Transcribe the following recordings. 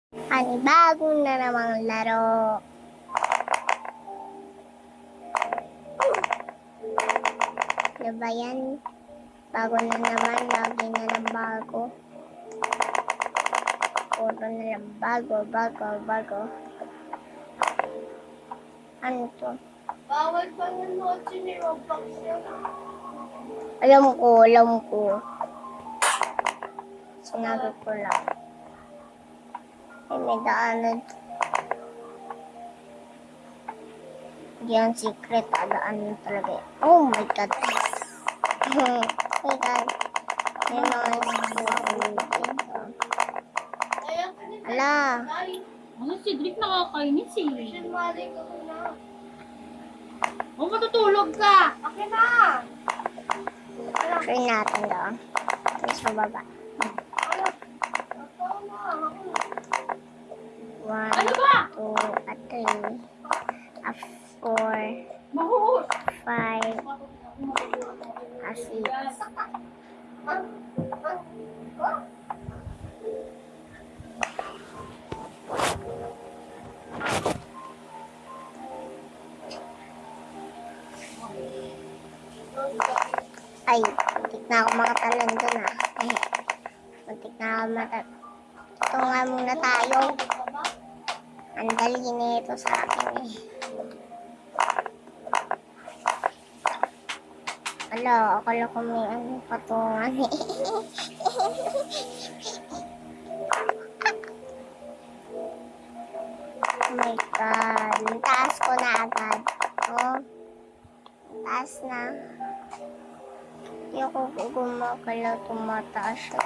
Bago na namang laro. Ano ba yan? Bago na naman, lagi na lang bago. Puro na lang bago. Ano to? Bawal pa nanood ni Roblox yun. Alam ko. Sinabi ko lang. May daanan. Yan, secret. Daanan talaga. Oh my God. Oh my God. May mga Ala. Ano si Drake nakakainis eh. Sinmali ko na. Oh, matutulog ka! Akin na! Try natin doon. Sa baba. One, Ano ba? 2, 3, 4, Mahuhus! 5, 6. Ay, muntik na ako makatalon doon ah. Muntik na ako makatalon. Ito nga muna tayo. Ang dali nito sa akin eh. Akala ko may patungan eh. Oh my God. Taas ko na agad. Oh. Taas na. Hindi ako gumakala, tumataas siya.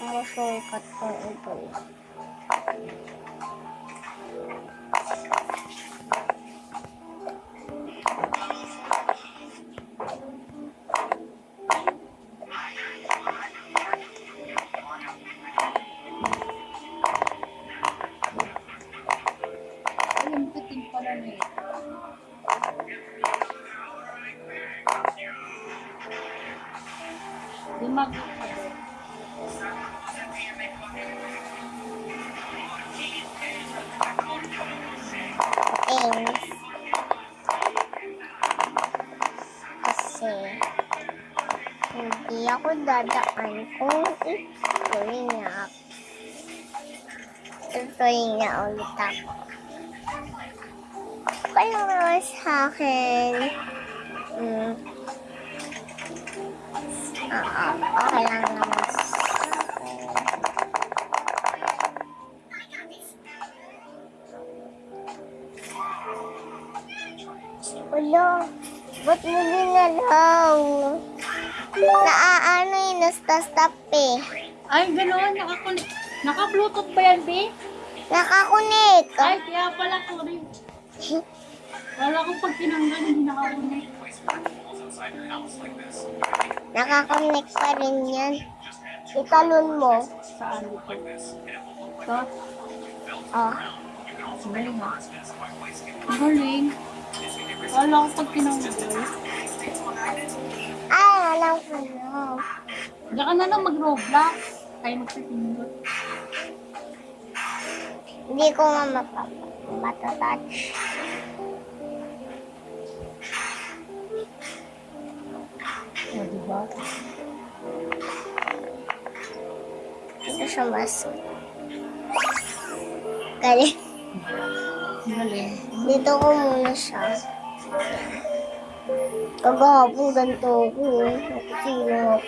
Sumusulkat ko ito. Ayun, kating pala na ito. Dimag ka doon. Thanks. Kasi hindi ako dadaan kung tutuloy niya ulit ako. Wala naman sa akin. Okay lang naman sa akin. Wala. Ba't mo ginalaw? Naaano eh, nasta-stop eh. Ay, gano'n. Naka-bluetooth ba yan, be? Nakakunik. Ay, kaya pala ko rin. Wala ko pag tinanggal, hindi nakakunik. Nakakunik pa rin yan. Italon mo. Saan dito? Ito? Oh. Galing ah. Galing. Wala ko pag tinanggal. Ay, alam ko na. Diyan ka na lang mag-Roblox. Ay, magpipindot. Hindi ko nga matatouch. O, diba? Ito siya mas. Galing. Galing. Dito ko muna siya. Kagahapon ganito ko. Nakasilo ako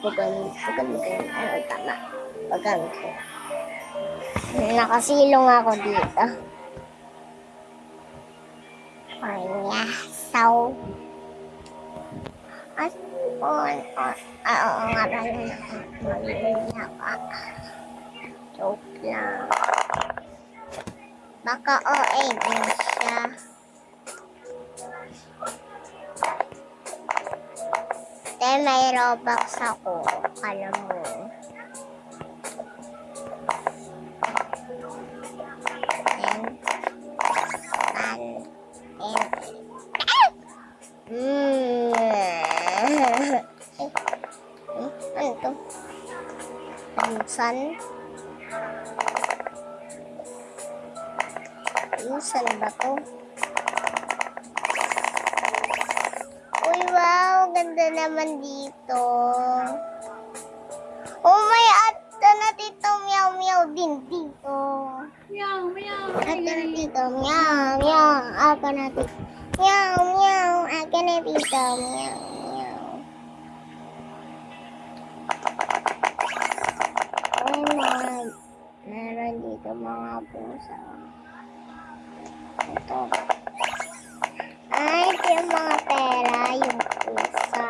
pagano. Ano tama? Pagano ko. Nakasilong ako dito. Ay, so. Oo nga ba na joke lang. Baka OA din siya. May Robux ako. Alam mo. Ano to? Minsan. Minsan ba to? Uy, wow! Ganda naman dito. Oh, may ata na dito. Meow, meow din dito. Meow, meow. Aka na dito. Meow, meow. Aka na dito. Meow, meow. Aka na dito. Meow, meow. Oh my. Meron dito mga pusa. Ito. Ay, ito yung mga pera, yung pusa.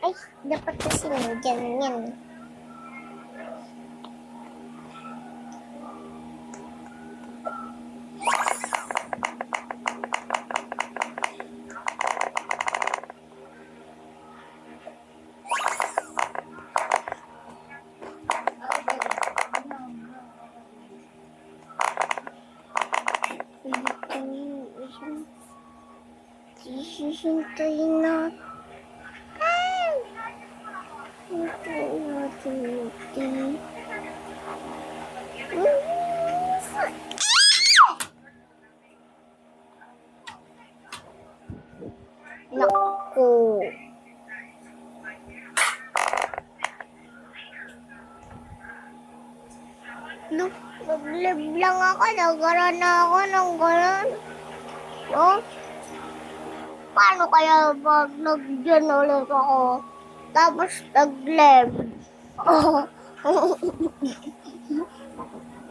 Ay, dapat kasi nandyan yan. Sisintayin natin. Hintayin natin ito. Naku. Look, nag-live lang ako. Nagkaroon na ako ng gano'n. Oh? Paano kaya pag nag-dyan ulit ako? Tapos nag-live. Oh.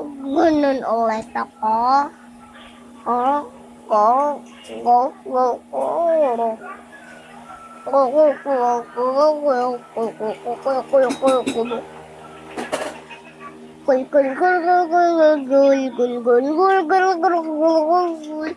Ganun ulit ako. Oh? Go, go, go, go. Go, go, go, go, go, go, go, go, go, go, go, go, go. Gul gul gul gul gul gul gul gul gul gul gul gul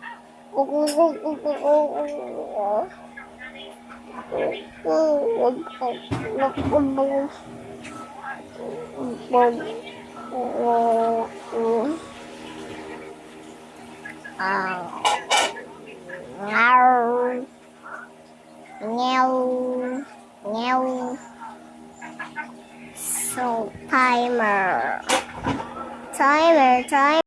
So timer. Timer.